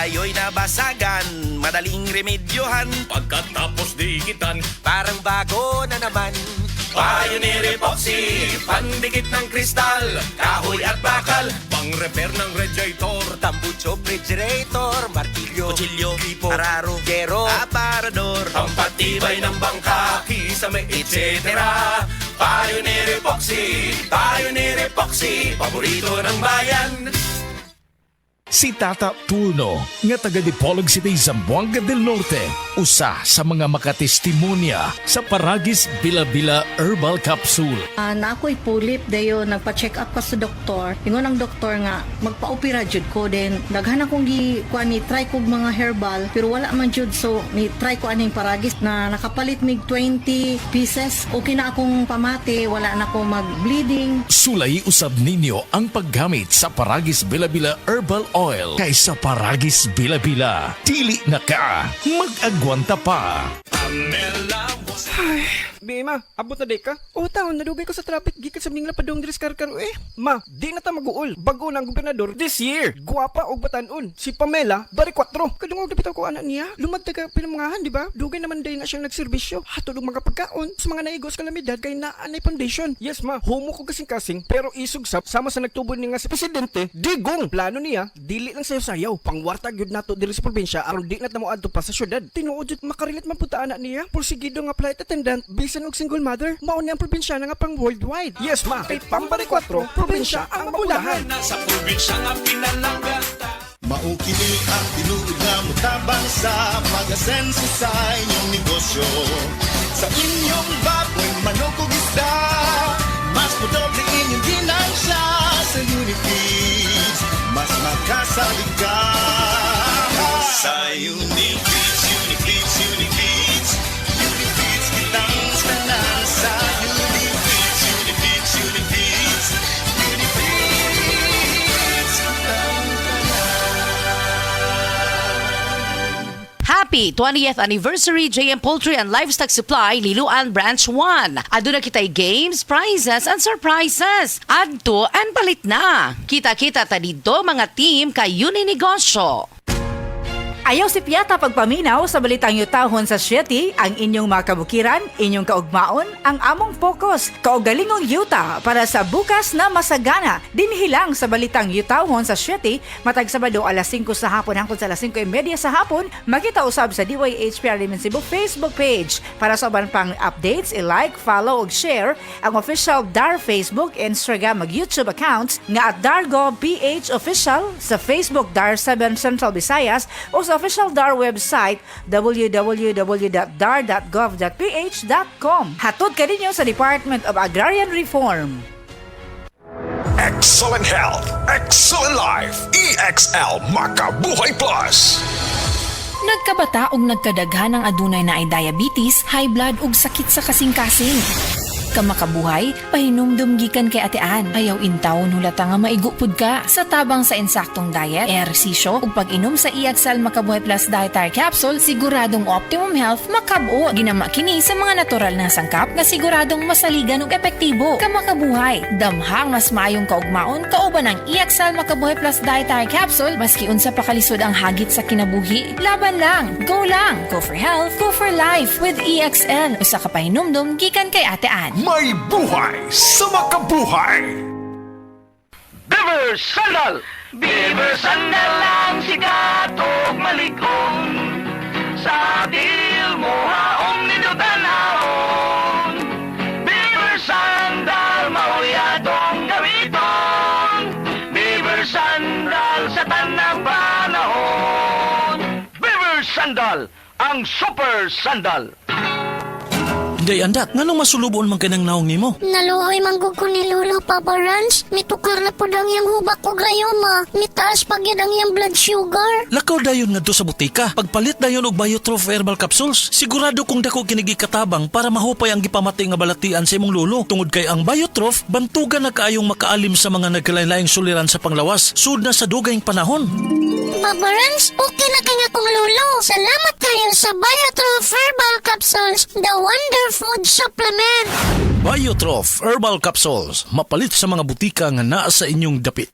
tayo'y nabasagan, madaling remedyohan. Pagkatapos diikitan, Parang bago na naman. Pioneer Epoxy, pandikit ng kristal, kahoy at bakal, pang-repair ng radiator, Tambucho, refrigerator, martilyo, kutsilyo, tipo, araro, gero, aparador, pampatibay ng bangka, kisame, etc. Pioneer Epoxy, paborito ng bayan. Si Tata Turno, nga taga Dipolog City, Zamboanga del Norte, usa sa mga makatestimonya sa Paragis Bila-Bila Herbal Capsule. Na ako'y pulip dayo nagpa-check up ka sa doktor. Ingon ang doktor nga magpa-opera jud ko din. Daghan akong ni try kog mga herbal pero wala man jud, so ni try ko aning Paragis na nakapalit mig 20 pieces. Okay na akong pamati, wala na ako mag-bleeding. Sulay usab ninyo ang paggamit sa Paragis Bila-Bila Herbal Oil kaysa Paragis Bila-Bila. Dili na ka, mag-agwanta pa. Bima, abot na day ka? O taon, nadugay ko sa traffic, gikan sa mingla padong diris karkaro eh. Ma, di na ta mag-uol. Bago ng gobernador this year. Guwapa og batanon. Si Pamela, bari 4. Kadungog dapit ko anak niya. Lumagta ka pinamangahan, di ba? Dugay naman day na siyang nagserbisyo. Hatulog mga pagkaon sa mga naigos kalamidad kay naanay foundation. Yes ma, homo ko kasing-kasing pero isugsap sama sa nagtubo ni nga si presidente. Digong plano niya, dili lang sayaw-sayaw. Pangwarta gyud nato diri sa probinsya aron di na mo adto pa sa syudad. Tinuod jud makarilit man punta anak niya. Porsigido nga flight attendant, bisan og single mother, mao ni ang probinsya nga pang worldwide. Yes ma, kay Pambari 4, probinsya ang mabulahan. sa probinsya nga pinalangga. Maukini ang tinuod na mutabang sa pag-asenso sa inyong negosyo. Sa inyong baboy, manok o isda, mas podoble inyong ginansya sa Unifeeds. Mas makasalig ka sa Unifeeds, Unifeeds, Unifeeds. Unifeeds kitang tanan sa Unifeeds, Unifeeds, Unifeeds. Unifeeds kitang Happy 20th Anniversary JM Poultry and Livestock Supply Liloan Branch 1. Aduna kitay games, prizes, and surprises. Adto and palit na. Kita-kita ta dito mga team kay Uninegosyo. Ayaw si Piata pagpaminaw sa balitang yutahon sa Sieti, ang inyong mga kabukiran, inyong kaugmaon, ang among focus, kaugalingong yuta para sa bukas na masagana. Dinhilang sa balitang yutahon sa Sieti, matag Sabado alas 5 sa hapon hangtod sa alas 5:30 sa hapon, makita usab sa DYHPR Limen Cebu Facebook page. Para sa uban pang updates, i-like, follow ug share ang official DAR Facebook, Instagram ug YouTube accounts nga at DarGovPH Official sa Facebook DAR 7 Central Visayas o sa official DAR website www.dar.gov.ph.com. Hatod ka ninyo sa Department of Agrarian Reform. Excellent health, excellent life. EXL Makabuhay Plus. Nagkabata ug nagkadaghan ng adunay na ay diabetes, high blood ug sakit sa kasing-kasing. Kamakabuhay, pahinumdum gikan kay atean. Ayaw intaw hulata nga maigupod ka. Sa tabang sa insaktong diet, ehersisyo ug pag-inom sa EXL Makabuhay Plus Dietary Capsule, siguradong optimum health makabuo. Ginama kini sa mga natural na sangkap nga siguradong masaligan ug epektibo. Kamakabuhay, damhang mas maayong kaugmaon kauban ang EXL Makabuhay Plus Dietary Capsule maski unsa pa kalisod ang hagit sa kinabuhi. Laban lang, go for health, go for life with EXL. Usa ka pahinumdum gikan kay atean. May buhay sa makabuhay. Beaver Sandal! Beaver Sandal ang sikat og malikong. Sa dil mo haong ninutanahon. Beaver Sandal mauyadong gamiton. Beaver Sandal sa tanang panahon. Beaver Sandal, ang super sandal. Day andat, nganong masulubon man kanang naong nimo? Naluoy manggug ko ni Lolo, Papa Rans. Mitukar na po ang iyang hubak ko grayoma. Mitaas pag yan ang iyang blood sugar. Lakaw dayon ngadto sa butika. Pagpalit dayon og Biotrof Herbal Capsules, sigurado kung dako kinigi katabang para mahupay ang gipamatay nga balatian sa imong lolo. Tungod kay ang Biotrof, bantugan na kaayong makaalim sa mga nagkalain-laing suliran sa panglawas, sud na sa dugayng panahon. Papa Rans, okay na kay nga kong lolo. Salamat kayo sa Biotrof Herbal Capsules, the wonder food supplement. Biotrof Herbal Capsules, mapalit sa mga butika nga naa sa inyong dapit.